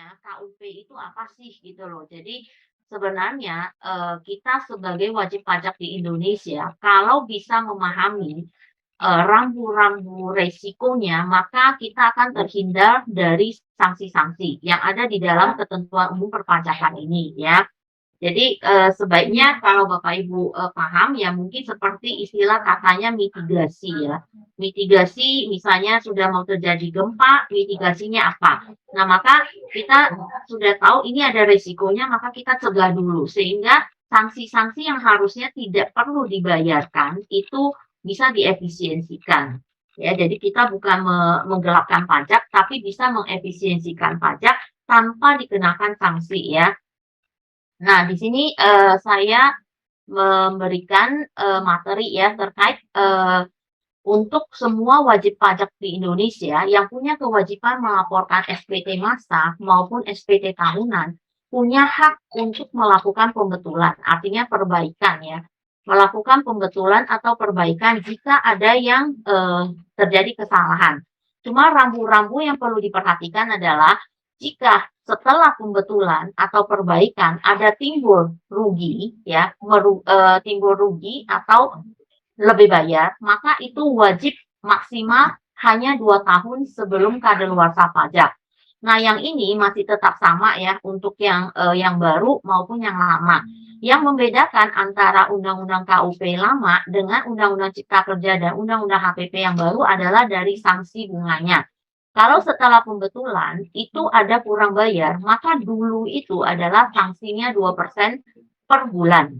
sebenarnya KUP itu apa sih gitu loh. Jadi sebenarnya, kita sebagai wajib pajak di Indonesia kalau bisa memahami, rambu-rambu resikonya, maka kita akan terhindar dari sanksi-sanksi yang ada di dalam ketentuan umum perpajakan ini ya. Jadi, sebaiknya kalau Bapak Ibu, paham ya mungkin seperti istilah katanya mitigasi ya. Mitigasi misalnya sudah mau terjadi gempa, mitigasinya apa? Nah, maka kita sudah tahu ini ada resikonya, maka kita cegah dulu sehingga sanksi-sanksi yang harusnya tidak perlu dibayarkan itu bisa diefisiensikan. Ya, jadi kita bukan menggelapkan pajak, tapi bisa mengefisiensikan pajak tanpa dikenakan sanksi ya. Nah, di sini, saya memberikan, materi ya terkait, untuk semua wajib pajak di Indonesia yang punya kewajiban melaporkan SPT massa maupun SPT tahunan, punya hak untuk melakukan pembetulan, artinya perbaikan ya. Melakukan pembetulan atau perbaikan jika ada yang, terjadi kesalahan. Cuma rambu-rambu yang perlu diperhatikan adalah jika setelah pembetulan atau perbaikan ada timbul rugi ya, timbul rugi atau lebih bayar, maka itu wajib maksimal hanya 2 tahun sebelum kadaluarsa pajak. Nah, yang ini masih tetap sama ya untuk yang baru maupun yang lama. Yang membedakan antara Undang-Undang KUP lama dengan Undang-Undang Cipta Kerja dan Undang-Undang HPP yang baru adalah dari sanksi bunganya. Kalau setelah pembetulan itu ada kurang bayar, maka dulu itu adalah sanksinya 2% per bulan.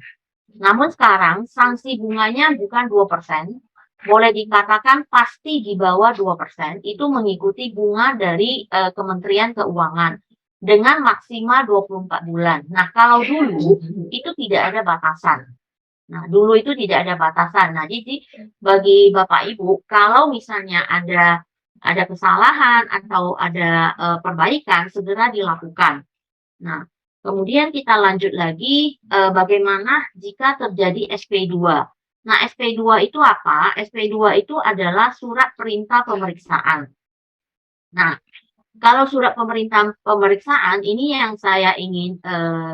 Namun sekarang sanksi bunganya bukan 2%, boleh dikatakan pasti di bawah 2%, itu mengikuti bunga dari, Kementerian Keuangan dengan maksimal 24 bulan. Nah, kalau dulu itu tidak ada batasan. Nah, dulu itu tidak ada batasan. Nah, jadi bagi Bapak Ibu, kalau misalnya ada kesalahan atau ada, perbaikan, segera dilakukan. Nah, kemudian kita lanjut lagi, bagaimana jika terjadi SP2. Nah, SP2 itu apa? SP2 itu adalah surat perintah pemeriksaan. Nah, kalau surat pemeriksaan ini yang saya ingin,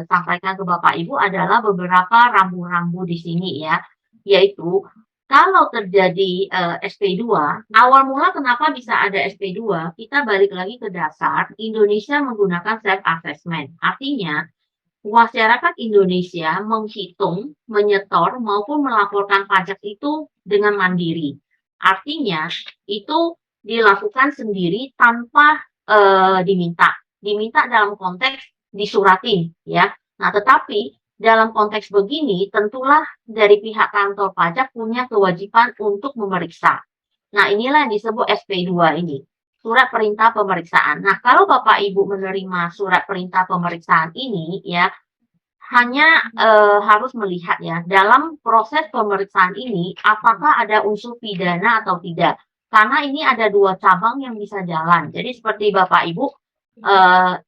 sampaikan ke Bapak Ibu adalah beberapa rambu-rambu di sini ya, yaitu kalau terjadi, SP2, awal mula kenapa bisa ada SP2, kita balik lagi ke dasar, Indonesia menggunakan self assessment. Artinya, masyarakat Indonesia menghitung, menyetor, maupun melaporkan pajak itu dengan mandiri. Artinya, itu dilakukan sendiri tanpa diminta. Diminta dalam konteks disuratin ya. Nah, tetapi dalam konteks begini tentulah dari pihak kantor pajak punya kewajiban untuk memeriksa. Nah, inilah yang disebut SP2 ini, surat perintah pemeriksaan. Nah, kalau Bapak Ibu menerima surat perintah pemeriksaan ini ya, hanya, harus melihat ya, dalam proses pemeriksaan ini apakah ada unsur pidana atau tidak. Karena ini ada 2 cabang yang bisa jalan. Jadi seperti Bapak Ibu,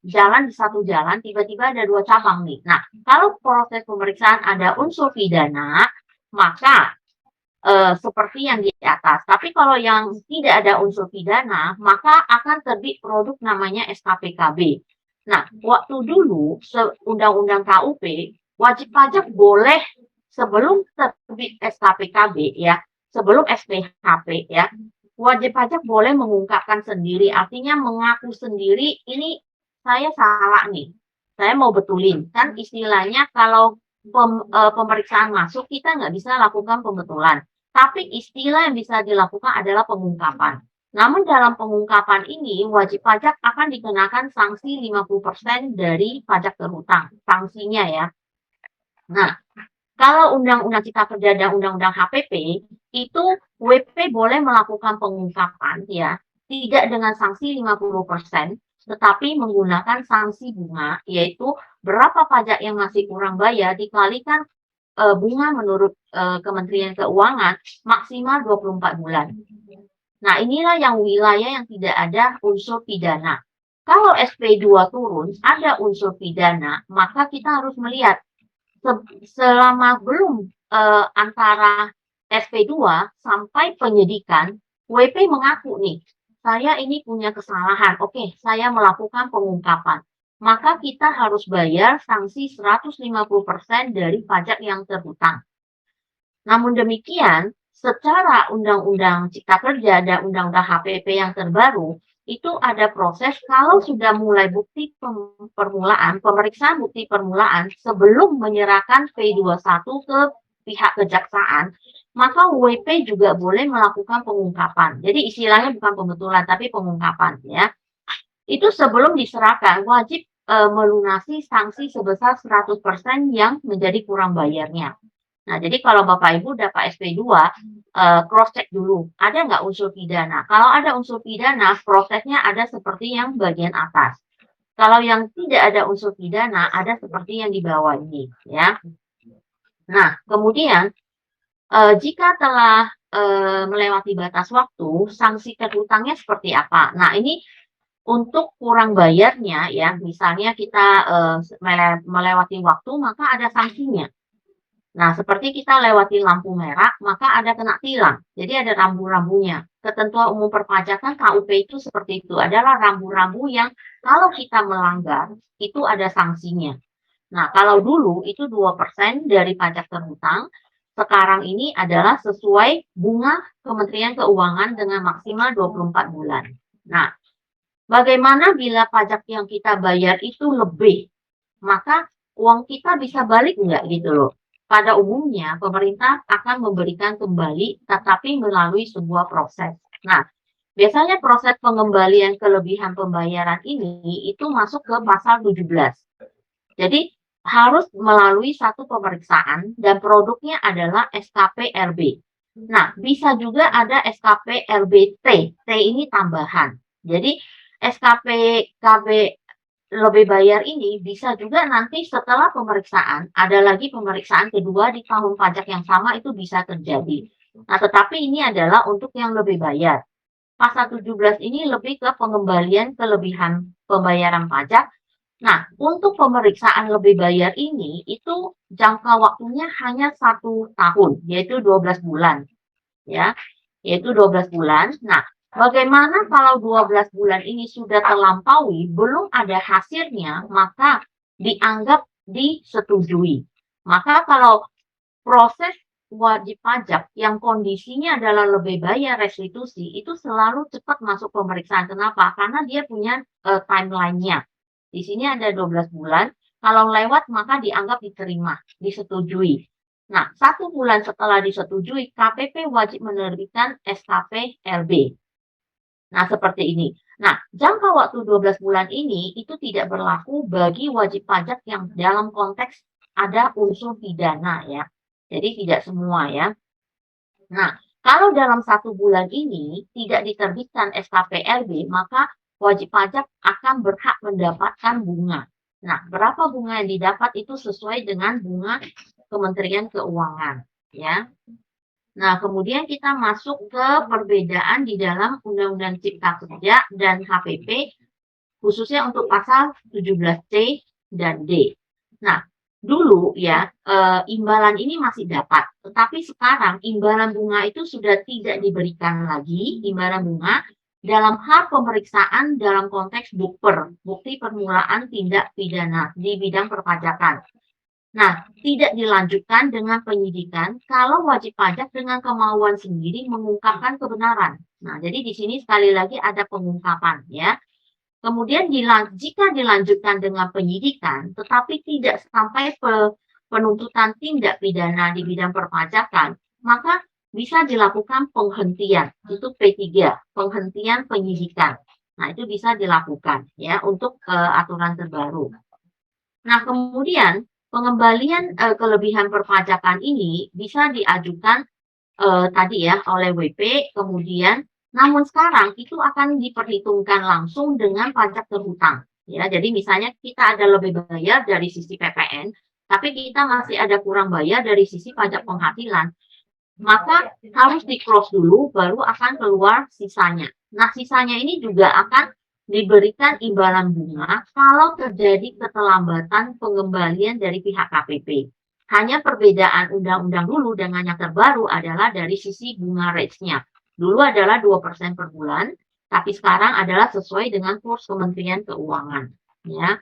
jalan di satu jalan, tiba-tiba ada 2 cabang nih. Nah, kalau proses pemeriksaan ada unsur pidana, maka, seperti yang di atas. Tapi kalau yang tidak ada unsur pidana, maka akan terbit produk namanya SKPKB. Nah, waktu dulu Undang-Undang KUP, wajib pajak boleh sebelum terbit SKPKB ya, sebelum SPHP ya, wajib pajak boleh mengungkapkan sendiri, artinya mengaku sendiri, "Ini saya salah nih, saya mau betulin." Kan istilahnya kalau pemeriksaan masuk, kita nggak bisa lakukan pembetulan. Tapi istilah yang bisa dilakukan adalah pengungkapan. Namun dalam pengungkapan ini, wajib pajak akan dikenakan sanksi 50% dari pajak terhutang, sanksinya ya. Nah, kalau Undang-Undang Cipta Kerja dan Undang-Undang HPP, itu WP boleh melakukan pengungkapan ya, tidak dengan sanksi 50%, tetapi menggunakan sanksi bunga, yaitu berapa pajak yang masih kurang bayar dikalikan, bunga menurut, Kementerian Keuangan maksimal 24 bulan. Nah, inilah yang wilayah yang tidak ada unsur pidana. Kalau SP2 turun, ada unsur pidana, maka kita harus melihat selama belum antara SP2 sampai penyidikan, WP mengaku nih, saya ini punya kesalahan. Oke, saya melakukan pengungkapan. maka kita harus bayar sanksi 150% dari pajak yang terhutang. Namun demikian, secara Undang-Undang Cipta Kerja dan Undang-Undang HPP yang terbaru, itu ada proses kalau sudah mulai bukti pemeriksaan bukti permulaan sebelum menyerahkan P21 ke pihak kejaksaan, maka WP juga boleh melakukan pengungkapan. Jadi istilahnya bukan pembetulan, tapi pengungkapan ya. Itu sebelum diserahkan wajib melunasi sanksi sebesar 100% yang menjadi kurang bayarnya. Nah, jadi kalau Bapak Ibu dapat SP2, cross check dulu, ada nggak unsur pidana? Kalau ada unsur pidana, prosesnya ada seperti yang bagian atas. Kalau yang tidak ada unsur pidana, ada seperti yang di bawah ini, ya. Nah, kemudian jika telah melewati batas waktu, sanksi terhutangnya seperti apa? Nah, ini untuk kurang bayarnya, ya, misalnya kita melewati waktu, maka ada sanksinya. Nah, seperti kita lewati lampu merah, maka ada kena tilang. Jadi ada rambu-rambunya. Ketentuan umum perpajakan KUP itu seperti itu. Adalah rambu-rambu yang kalau kita melanggar, itu ada sanksinya. Nah, kalau dulu itu 2% dari pajak terhutang, sekarang ini adalah sesuai bunga Kementerian Keuangan dengan maksimal 24 bulan. Nah, bagaimana bila pajak yang kita bayar itu lebih? Maka uang kita bisa balik nggak gitu loh. Pada umumnya, pemerintah akan memberikan kembali, tetapi melalui sebuah proses. Nah, biasanya proses pengembalian kelebihan pembayaran ini itu masuk ke pasal 17. Jadi, harus melalui satu pemeriksaan dan produknya adalah SKP RB. Nah, bisa juga ada SKP RBT. T ini tambahan. Jadi, SKP KB lebih bayar ini bisa juga nanti setelah pemeriksaan, ada lagi pemeriksaan kedua di tahun pajak yang sama itu bisa terjadi. Nah, tetapi ini adalah untuk yang lebih bayar. Pasal 17 ini lebih ke pengembalian kelebihan pembayaran pajak. Nah, untuk pemeriksaan lebih bayar ini, itu jangka waktunya hanya 1 tahun, yaitu 12 bulan. Ya, yaitu 12 bulan. Nah, bagaimana kalau 12 bulan ini sudah terlampaui, belum ada hasilnya, maka dianggap disetujui. Maka kalau proses wajib pajak yang kondisinya adalah lebih bayar restitusi, itu selalu cepat masuk pemeriksaan. Kenapa? Karena dia punya timeline-nya. Di sini ada 12 bulan, kalau lewat maka dianggap diterima, disetujui. Nah, 1 bulan setelah disetujui, KPP wajib menerbitkan SKP LB. Nah, seperti ini. Nah, jangka waktu 12 bulan ini itu tidak berlaku bagi wajib pajak yang dalam konteks ada unsur pidana ya. Jadi tidak semua ya. Nah, kalau dalam 1 bulan ini tidak diterbitkan SKP LB, maka wajib pajak akan berhak mendapatkan bunga. Nah, berapa bunga yang didapat itu sesuai dengan bunga Kementerian Keuangan ya. Nah, kemudian kita masuk ke perbedaan di dalam Undang-Undang Cipta Kerja dan HPP, khususnya untuk pasal 17C dan D. Nah, dulu ya, imbalan ini masih dapat, tetapi sekarang imbalan bunga itu sudah tidak diberikan lagi, imbalan bunga, dalam hal pemeriksaan dalam konteks bukper, bukti permulaan tindak pidana di bidang perpajakan. Nah, tidak dilanjutkan dengan penyidikan kalau wajib pajak dengan kemauan sendiri mengungkapkan kebenaran. Nah, jadi di sini sekali lagi ada pengungkapan ya. Kemudian jika dilanjutkan dengan penyidikan, tetapi tidak sampai penuntutan tindak pidana di bidang perpajakan, maka bisa dilakukan penghentian, itu P3, penghentian penyidikan. Nah, itu bisa dilakukan ya untuk aturan terbaru. Nah, kemudian pengembalian kelebihan perpajakan ini bisa diajukan tadi ya oleh WP, kemudian namun sekarang itu akan diperhitungkan langsung dengan pajak terhutang. Ya, jadi misalnya kita ada lebih bayar dari sisi PPN, tapi kita masih ada kurang bayar dari sisi pajak penghasilan, maka harus di-close dulu baru akan keluar sisanya. Nah, sisanya ini juga akan diberikan imbalan bunga kalau terjadi keterlambatan pengembalian dari pihak KPP. Hanya perbedaan undang-undang dulu dengan yang terbaru adalah dari sisi bunga rates-nya. Dulu adalah 2% per bulan, tapi sekarang adalah sesuai dengan kurs Kementerian Keuangan. Ya.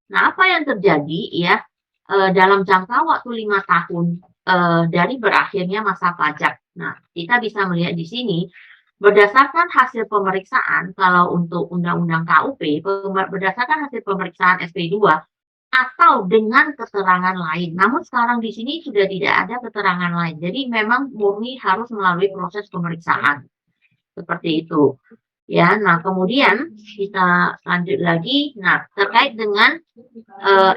Nah, apa yang terjadi ya, dalam jangka waktu 5 tahun, dari berakhirnya masa pajak. Nah, kita bisa melihat di sini, berdasarkan hasil pemeriksaan kalau untuk Undang-Undang KUP, berdasarkan hasil pemeriksaan SP2 atau dengan keterangan lain. Namun sekarang di sini sudah tidak ada keterangan lain. Jadi memang murni harus melalui proses pemeriksaan, seperti itu. Ya, nah kemudian kita lanjut lagi. Nah, terkait dengan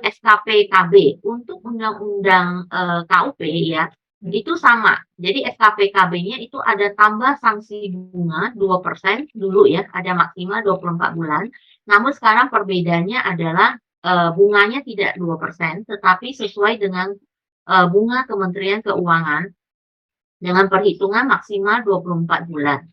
SKPKB untuk undang-undang KUP ya, itu sama. Jadi SKPKB-nya itu ada tambah sanksi bunga 2% dulu ya, ada maksimal 24 bulan. Namun sekarang perbedaannya adalah bunganya tidak 2%, tetapi sesuai dengan bunga Kementerian Keuangan dengan perhitungan maksimal 24 bulan.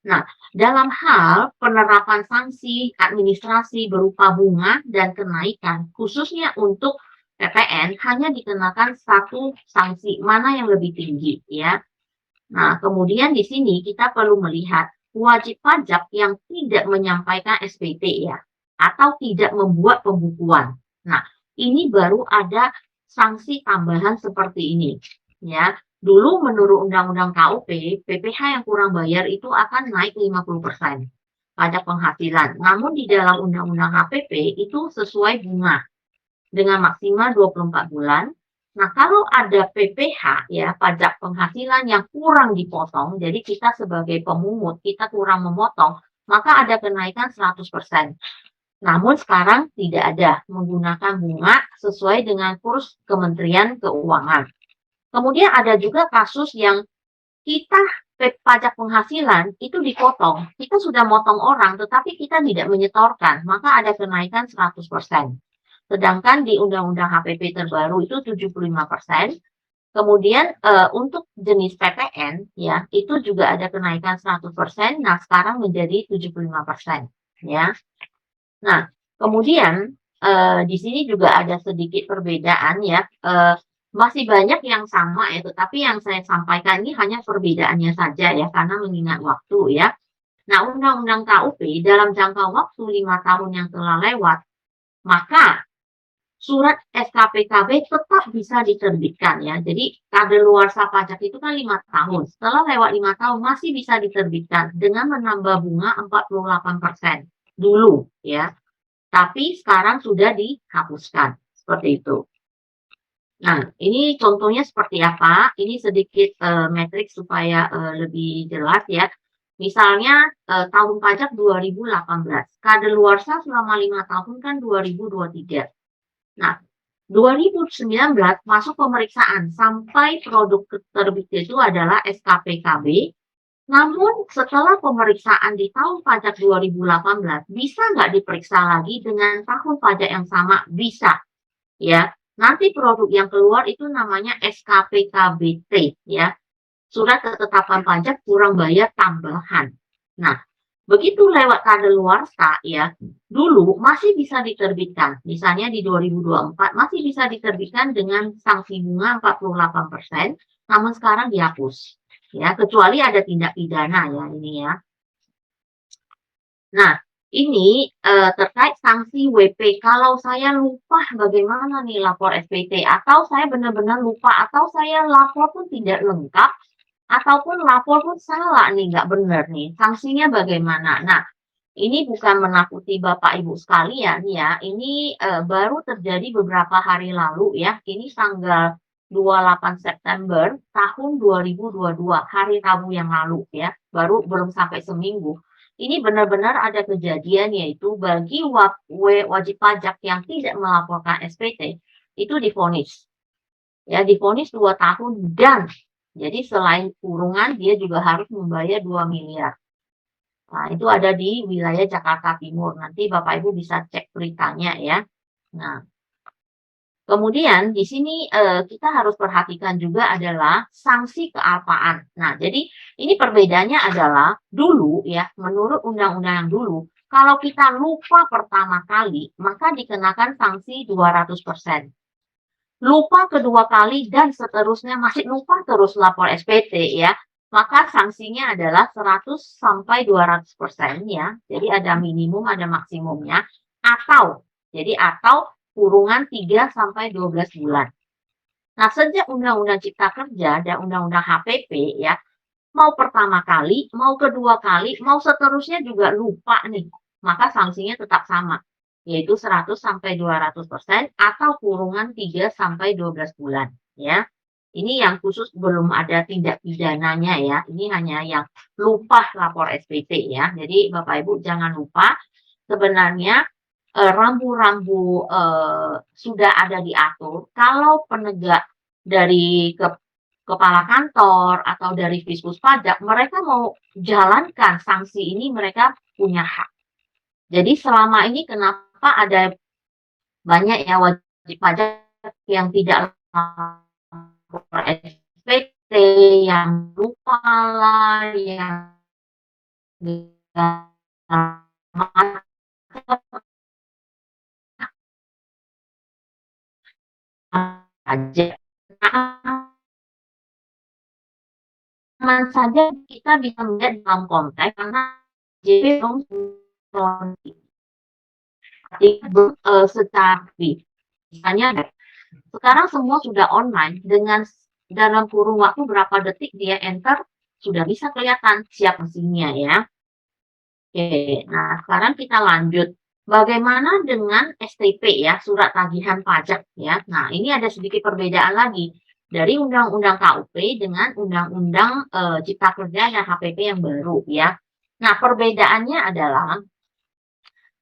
Nah, dalam hal penerapan sanksi administrasi berupa bunga dan kenaikan, khususnya untuk PPN, hanya dikenakan satu sanksi, mana yang lebih tinggi, ya. Nah, kemudian di sini kita perlu melihat wajib pajak yang tidak menyampaikan SPT ya, atau tidak membuat pembukuan. Nah, ini baru ada sanksi tambahan seperti ini, ya. Dulu menurut Undang-Undang KUP, PPh yang kurang bayar itu akan naik 50% pajak penghasilan. Namun di dalam Undang-Undang HPP itu sesuai bunga dengan maksimal 24 bulan. Nah, kalau ada PPh ya, pajak penghasilan yang kurang dipotong, jadi kita sebagai pemungut, kita kurang memotong, maka ada kenaikan 100%. Namun sekarang tidak ada, menggunakan bunga sesuai dengan kurs Kementerian Keuangan. Kemudian ada juga kasus yang kita pajak penghasilan itu dipotong. Kita sudah motong orang, tetapi kita tidak menyetorkan, maka ada kenaikan 100%. Sedangkan di Undang-Undang HPP terbaru itu 75%. Kemudian untuk jenis PPN ya, itu juga ada kenaikan 100%. Nah, sekarang menjadi 75%, ya. Nah, kemudian di sini juga ada sedikit perbedaan ya. Masih banyak yang sama ya, tetapi yang saya sampaikan ini hanya perbedaannya saja ya, karena mengingat waktu ya. Nah, Undang-Undang KUP dalam jangka waktu 5 tahun yang telah lewat, maka surat SKPKB tetap bisa diterbitkan ya. Jadi kadaluarsa pajak itu kan 5 tahun. Setelah lewat 5 tahun masih bisa diterbitkan dengan menambah bunga 48% dulu ya. Tapi sekarang sudah dihapuskan. Seperti itu. Nah, ini contohnya seperti apa? Ini sedikit metrik supaya lebih jelas ya. Misalnya tahun pajak 2018, kadaluarsa selama 5 tahun kan 2023. Nah, 2019 masuk pemeriksaan sampai produk terbit itu adalah SKPKB. Namun setelah pemeriksaan di tahun pajak 2018, bisa nggak diperiksa lagi dengan tahun pajak yang sama? Bisa, ya. Nanti produk yang keluar itu namanya SKPKBT, ya. Surat ketetapan pajak kurang bayar tambahan. Nah, begitu lewat kadaluarsa ya, dulu masih bisa diterbitkan. Misalnya di 2024 masih bisa diterbitkan dengan sanksi bunga 48%, namun sekarang dihapus. Ya, kecuali ada tindak pidana ya ini ya. Nah, ini terkait sanksi WP. Kalau saya lupa bagaimana nih lapor SPT, atau saya benar-benar lupa, atau saya lapor pun tidak lengkap, ataupun lapor pun salah nih, nggak benar nih, sanksinya bagaimana? Nah, ini bukan menakuti Bapak Ibu sekalian ya, ini baru terjadi beberapa hari lalu ya, ini tanggal 28 September tahun 2022, hari Rabu yang lalu ya, baru belum sampai seminggu. Ini benar-benar ada kejadian yaitu bagi wajib pajak yang tidak melaporkan SPT, itu divonis. Ya, divonis 2 tahun dan jadi selain kurungan dia juga harus membayar 2 miliar. Nah, itu ada di wilayah Jakarta Timur. Nanti Bapak Ibu bisa cek beritanya ya. Nah, kemudian di sini kita harus perhatikan juga adalah sanksi kealpaan. Nah, jadi ini perbedaannya adalah dulu ya, menurut undang-undang yang dulu, kalau kita lupa pertama kali, maka dikenakan sanksi 200%. Lupa kedua kali dan seterusnya masih lupa terus lapor SPT ya, maka sanksinya adalah 100 sampai 200% ya. Jadi ada minimum, ada maksimumnya. Atau kurungan 3 sampai 12 bulan. Nah, sejak Undang-Undang Cipta Kerja dan Undang-Undang HPP ya, mau pertama kali, mau kedua kali, mau seterusnya juga lupa nih, maka sanksinya tetap sama, yaitu 100 sampai 200% atau kurungan 3 sampai 12 bulan, ya. Ini yang khusus belum ada tindak pidananya ya, ini hanya yang lupa lapor SPT ya. Jadi Bapak Ibu jangan lupa sebenarnya, rambu-rambu, sudah ada diatur kalau penegak dari kepala kantor atau dari Fiskus Pajak, mereka mau jalankan sanksi ini mereka punya hak. Jadi selama ini kenapa ada banyak ya wajib pajak yang tidak lapor SPT, yang lupalah, yang aja. Aman saja kita bisa melihat dalam konteks karena JP belum secara misalnya sekarang semua sudah online dengan dalam kurun waktu berapa detik dia enter sudah bisa kelihatan siap mesinnya ya. Oke, nah sekarang kita lanjut. Bagaimana dengan STP ya, surat tagihan pajak ya. Nah, ini ada sedikit perbedaan lagi dari Undang-Undang KUP dengan Undang-Undang Cipta Kerja dan HPP yang baru ya. Nah, perbedaannya adalah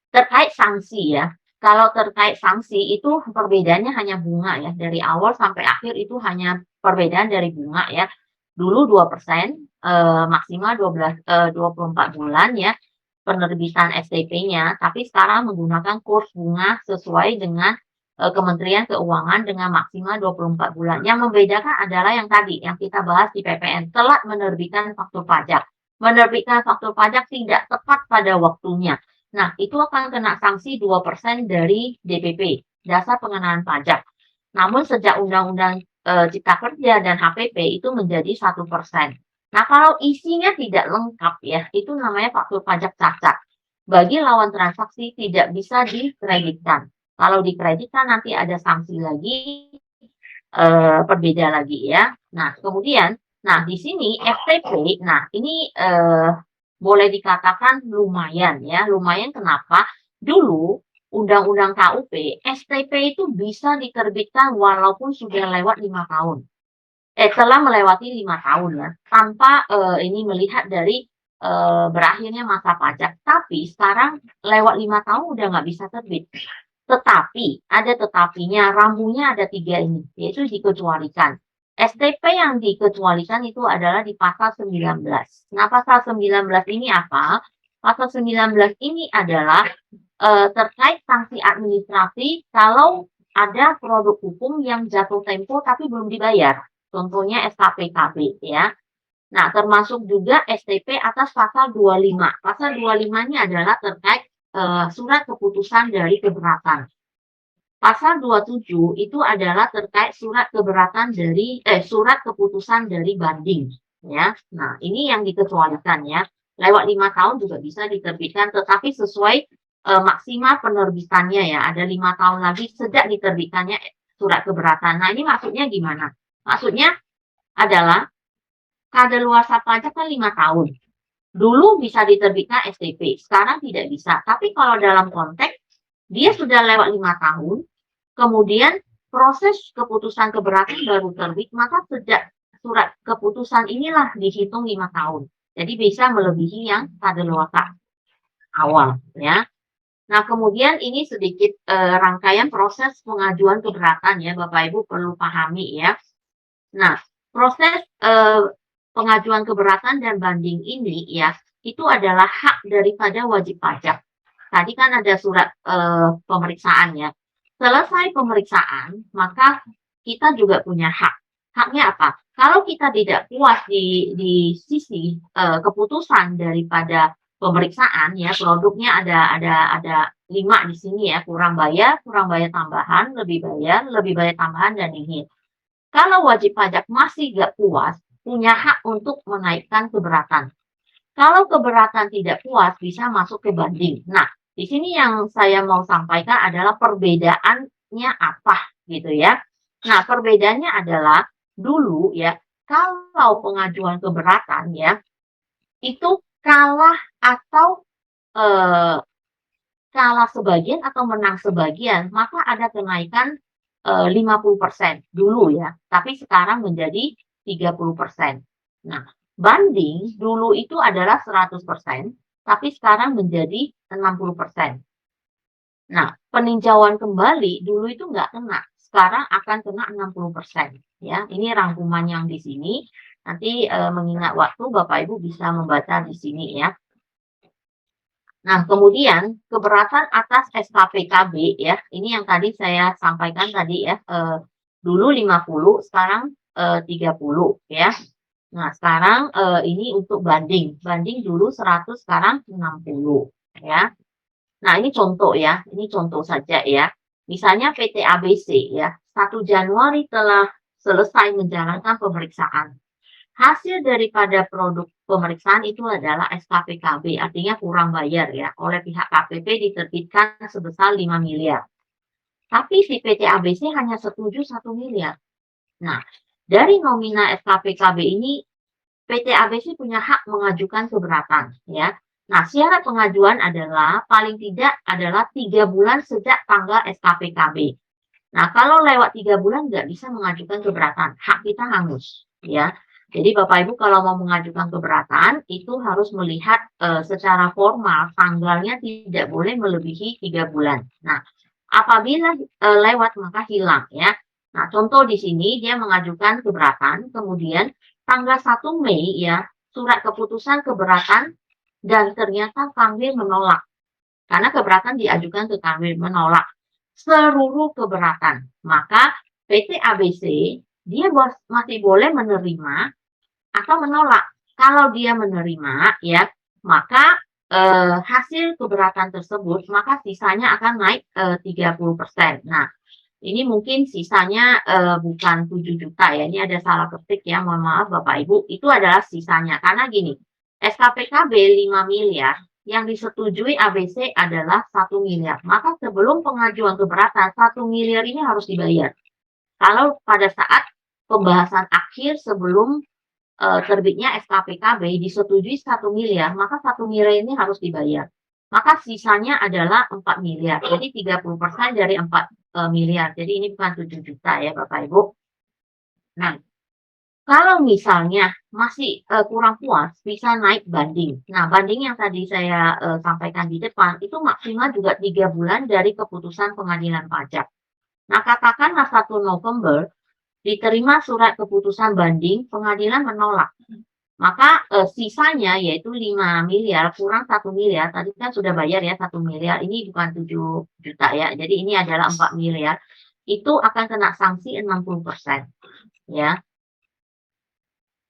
terkait sanksi ya. Kalau terkait sanksi itu perbedaannya hanya bunga ya. Dari awal sampai akhir itu hanya perbedaan dari bunga ya. Dulu 2%, maksimal 24 bulan ya penerbitan STP-nya, tapi sekarang menggunakan kurs bunga sesuai dengan Kementerian Keuangan dengan maksimal 24 bulan. Yang membedakan adalah yang tadi yang kita bahas di PPN, telat menerbitkan faktur pajak. Menerbitkan faktur pajak tidak tepat pada waktunya. Nah, itu akan kena sanksi 2% dari DPP, dasar pengenaan pajak. Namun sejak Undang-Undang Cipta Kerja dan HPP itu menjadi 1%. Nah, kalau isinya tidak lengkap ya, itu namanya faktur pajak cacat. Bagi lawan transaksi tidak bisa dikreditkan. Kalau dikreditkan nanti ada sanksi lagi, berbeda lagi ya. Nah, kemudian, nah di sini FTP, nah ini boleh dikatakan lumayan ya. Lumayan kenapa? Dulu Undang-Undang KUP, STP itu bisa diterbitkan walaupun sudah lewat 5 tahun. Telah melewati 5 tahun ya, tanpa, ini melihat dari, berakhirnya masa pajak. Tapi sekarang lewat 5 tahun udah nggak bisa terbit. Tetapi, ada tetapinya, rambunya ada 3 ini, yaitu dikecualikan. STP yang dikecualikan itu adalah di pasal 19. Nah, pasal 19 ini apa? Pasal 19 ini adalah, terkait sanksi administrasi kalau ada produk hukum yang jatuh tempo tapi belum dibayar. Contohnya SKPKB ya. Nah, termasuk juga STP atas pasal 25. Pasal 25-nya adalah terkait surat keputusan dari keberatan. Pasal 27 itu adalah terkait surat keberatan dari surat keputusan dari banding ya. Nah, ini yang dikecualikan ya. Lewat 5 tahun juga bisa diterbitkan tetapi sesuai maksimal penerbitannya ya. Ada 5 tahun lagi sejak diterbitkannya surat keberatan. Nah, ini maksudnya gimana? Maksudnya adalah kadaluarsa pajak kan 5 tahun. Dulu bisa diterbitkan STP, sekarang tidak bisa. Tapi kalau dalam konteks dia sudah lewat 5 tahun, kemudian proses keputusan keberatan baru terbit, maka sejak surat keputusan inilah dihitung 5 tahun. Jadi bisa melebihi yang kadaluarsa awal ya. Nah, kemudian ini sedikit rangkaian proses pengajuan keberatan ya, Bapak Ibu perlu pahami ya. Nah, proses pengajuan keberatan dan banding ini ya, itu adalah hak daripada wajib pajak. Tadi kan ada surat pemeriksaan ya. Selesai pemeriksaan, maka kita juga punya hak. Haknya apa? Kalau kita tidak puas di sisi keputusan daripada pemeriksaan ya, produknya ada 5 di sini ya, kurang bayar tambahan, lebih bayar tambahan dan ini. Kalau wajib pajak masih nggak puas, punya hak untuk menaikkan keberatan. Kalau keberatan tidak puas, bisa masuk ke banding. Nah, di sini yang saya mau sampaikan adalah perbedaan maksudnya apa gitu ya. Nah, perbedaannya adalah dulu ya, kalau pengajuan keberatan ya, itu kalah atau eh, kalah sebagian atau menang sebagian, maka ada kenaikan 50% dulu ya, tapi sekarang menjadi 30%. Nah, banding dulu itu adalah 100%, tapi sekarang menjadi 60%. Nah, peninjauan kembali dulu itu nggak kena, sekarang akan kena 60%. Ya, ini rangkuman yang di sini. Nanti mengingat waktu, Bapak Ibu bisa membaca di sini ya. Nah, kemudian keberatan atas SKPKB ya, ini yang tadi saya sampaikan tadi ya, dulu 50, sekarang 30 ya. Nah, sekarang ini untuk banding. Banding dulu 100, sekarang 60 ya. Nah, ini contoh ya, ini contoh saja ya. Misalnya PT ABC ya, 1 Januari telah selesai menjalankan pemeriksaan. Hasil daripada produk pemeriksaan itu adalah SKPKB, artinya kurang bayar ya, oleh pihak KPP diterbitkan sebesar 5 miliar. Tapi si PT ABC hanya setuju 1 miliar. Nah, dari nominal SKPKB ini, PT ABC punya hak mengajukan keberatan ya. Nah, syarat pengajuan adalah paling tidak adalah 3 bulan sejak tanggal SKPKB. Nah, kalau lewat 3 bulan nggak bisa mengajukan keberatan, hak kita hangus ya. Jadi Bapak Ibu kalau mau mengajukan keberatan itu harus melihat secara formal tanggalnya tidak boleh melebihi 3 bulan. Nah, apabila lewat maka hilang ya. Nah, contoh di sini dia mengajukan keberatan, kemudian tanggal 1 Mei ya, surat keputusan keberatan dan ternyata Kanwil menolak. Karena keberatan diajukan ke Kanwil menolak seluruh keberatan. Maka PT ABC dia masih boleh menerima atau menolak. Kalau dia menerima ya, maka hasil keberatan tersebut maka sisanya akan naik 30%. Nah, ini mungkin sisanya bukan 7 juta ya. Ini ada salah ketik ya, mohon maaf Bapak Ibu. Itu adalah sisanya. Karena gini, SKPKB 5 miliar, yang disetujui ABC adalah 1 miliar. Maka sebelum pengajuan keberatan, 1 miliar ini harus dibayar. Kalau pada saat pembahasan akhir sebelum terbitnya SKPKB disetujui 1 miliar, maka 1 miliar ini harus dibayar. Maka sisanya adalah 4 miliar. Jadi 30% dari 4 miliar. Jadi ini bukan 7 juta ya Bapak Ibu. Nah, kalau misalnya masih kurang puas, bisa naik banding. Nah, banding yang tadi saya sampaikan di depan, itu maksimal juga 3 bulan dari keputusan pengadilan pajak. Nah, katakanlah 1 November, diterima surat keputusan banding, pengadilan menolak. Maka sisanya yaitu 5 miliar kurang 1 miliar, tadi kan sudah bayar ya 1 miliar, ini bukan 7 juta ya, jadi ini adalah 4 miliar, itu akan kena sanksi 60%, ya.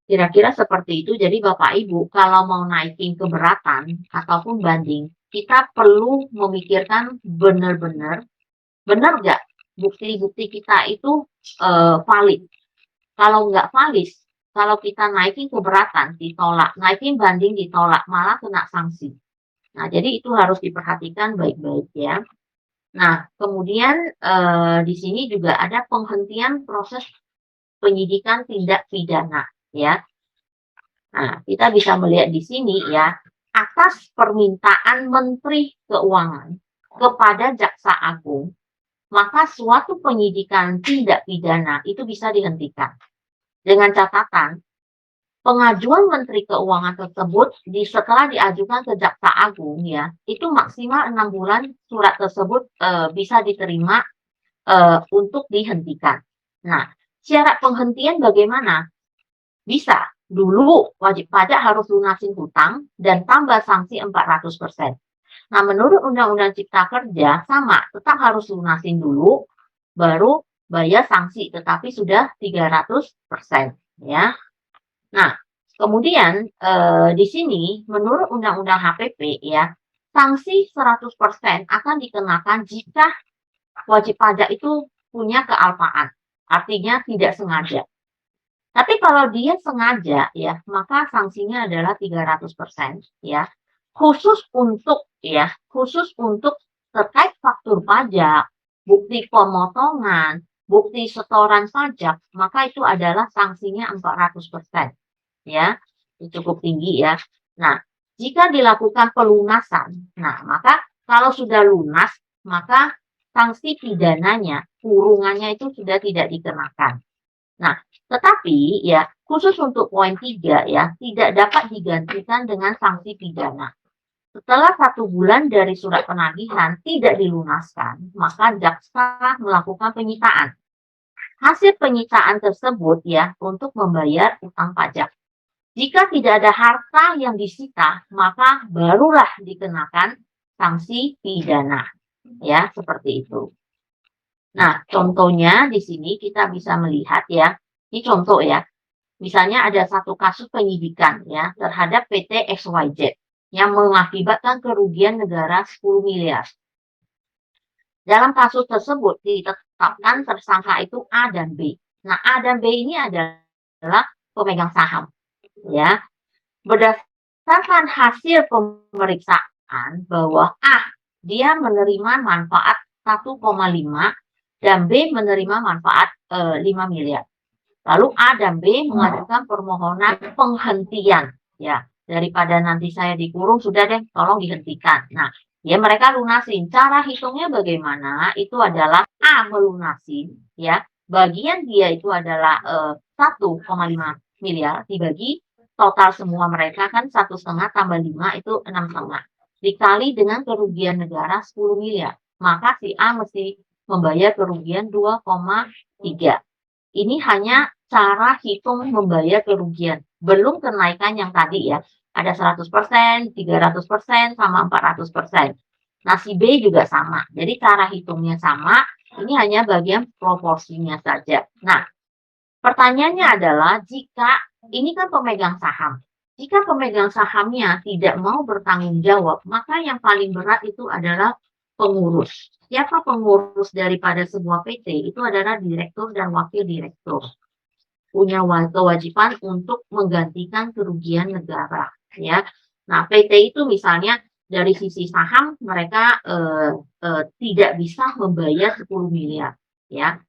Kira-kira seperti itu, jadi Bapak Ibu kalau mau naikin keberatan ataupun banding, kita perlu memikirkan benar-benar, benar nggak bukti-bukti kita itu valid. Kalau nggak valid, kalau kita naikin keberatan ditolak, naikin banding ditolak, malah kena sanksi. Nah, jadi itu harus diperhatikan baik-baik ya. Nah, kemudian di sini juga ada penghentian proses penyidikan tindak pidana ya. Nah, kita bisa melihat di sini ya, atas permintaan Menteri Keuangan kepada Jaksa Agung, maka suatu penyidikan tindak pidana itu bisa dihentikan. Dengan catatan, pengajuan Menteri Keuangan tersebut setelah diajukan ke Jaksa Agung ya, itu maksimal 6 bulan surat tersebut bisa diterima untuk dihentikan. Nah, syarat penghentian bagaimana? Bisa. Dulu wajib pajak harus lunasin hutang dan tambah sanksi 400%. Nah, menurut Undang-Undang Cipta Kerja sama, tetap harus lunasin dulu, baru bayar sanksi, tetapi sudah 300% ya. Nah, kemudian di sini menurut Undang-Undang HPP ya, sanksi 100% akan dikenakan jika wajib pajak itu punya kealpaan, artinya tidak sengaja. Tapi kalau dia sengaja ya, maka sanksinya adalah 300% ya. Khusus untuk terkait faktur pajak, bukti pemotongan, bukti setoran pajak, maka itu adalah sanksinya 400%, ya. Itu cukup tinggi ya. Nah, jika dilakukan pelunasan, nah maka kalau sudah lunas, maka sanksi pidananya, kurungannya itu sudah tidak dikenakan. Nah, tetapi ya khusus untuk poin 3 ya, tidak dapat digantikan dengan sanksi pidana. Setelah 1 bulan dari surat penagihan tidak dilunaskan, maka jaksa melakukan penyitaan. Hasil penyitaan tersebut ya untuk membayar utang pajak. Jika tidak ada harta yang disita, maka barulah dikenakan sanksi pidana. Ya, seperti itu. Nah, contohnya di sini kita bisa melihat ya, ini contoh ya. Misalnya ada satu kasus penyidikan ya terhadap PT XYZ yang mengakibatkan kerugian negara 10 miliar. Dalam kasus tersebut ditetapkan tersangka itu A dan B. Nah, A dan B ini adalah pemegang saham ya. Berdasarkan hasil pemeriksaan bahwa A dia menerima manfaat 1,5 dan B menerima manfaat 5 miliar. Lalu A dan B mengajukan permohonan penghentian ya. Daripada nanti saya dikurung, sudah deh tolong dihentikan. Nah, ya mereka lunasin. Cara hitungnya bagaimana? Itu adalah A melunasin ya. Bagian dia itu adalah 1,5 miliar dibagi total semua mereka kan 1,5 tambah 5 itu 6,5. Dikali dengan kerugian negara 10 miliar. Maka si A mesti membayar kerugian 2,3. Ini hanya cara hitung membayar kerugian. Belum kenaikan yang tadi ya. Ada 100%, 300%, sama 400%. Nah, si B juga sama. Jadi cara hitungnya sama. Ini hanya bagian proporsinya saja. Nah, pertanyaannya adalah jika ini kan pemegang saham. Jika pemegang sahamnya tidak mau bertanggung jawab, maka yang paling berat itu adalah pengurus. Siapa pengurus daripada sebuah PT? Itu adalah direktur dan wakil direktur. Punya kewajiban untuk menggantikan kerugian negara. Ya, nah PT itu misalnya dari sisi saham mereka tidak bisa membayar 10 miliar. Ya,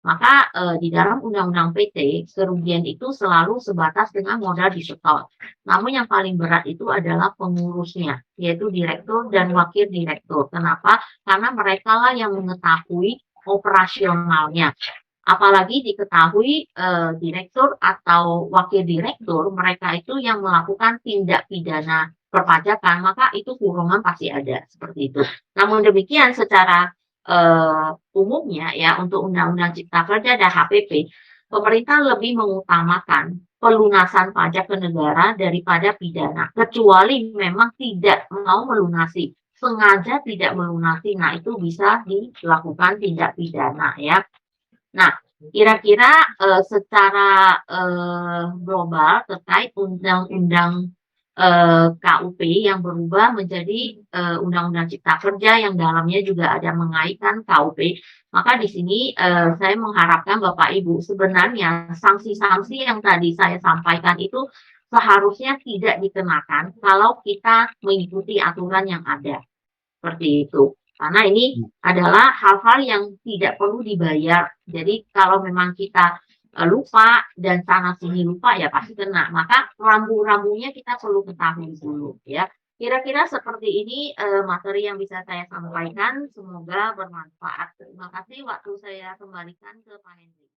maka di dalam undang-undang PT, kerugian itu selalu sebatas dengan modal disetor. Namun yang paling berat itu adalah pengurusnya, yaitu direktur dan wakil direktur. Kenapa? Karena mereka lah yang mengetahui operasionalnya. Apalagi diketahui direktur atau wakil direktur, mereka itu yang melakukan tindak pidana perpajakan, maka itu kurungan pasti ada, seperti itu. Namun demikian secara umumnya ya untuk Undang-Undang Cipta Kerja dan HPP, pemerintah lebih mengutamakan pelunasan pajak ke negara daripada pidana, kecuali memang tidak mau melunasi, sengaja tidak melunasi, nah itu bisa dilakukan tindak pidana ya. Nah, kira-kira secara global terkait undang-undang KUP yang berubah menjadi Undang-Undang Cipta Kerja yang dalamnya juga ada mengaitkan KUP. Maka di sini saya mengharapkan Bapak Ibu sebenarnya sanksi-sanksi yang tadi saya sampaikan itu seharusnya tidak dikenakan kalau kita mengikuti aturan yang ada. Seperti itu. Karena ini adalah hal-hal yang tidak perlu dibayar. Jadi kalau memang kita lupa dan sana sini lupa ya pasti kena. Maka rambu-rambunya kita perlu ketahui dulu ya. Kira-kira seperti ini materi yang bisa saya sampaikan. Semoga bermanfaat. Terima kasih waktu saya kembalikan ke Pak Hendri.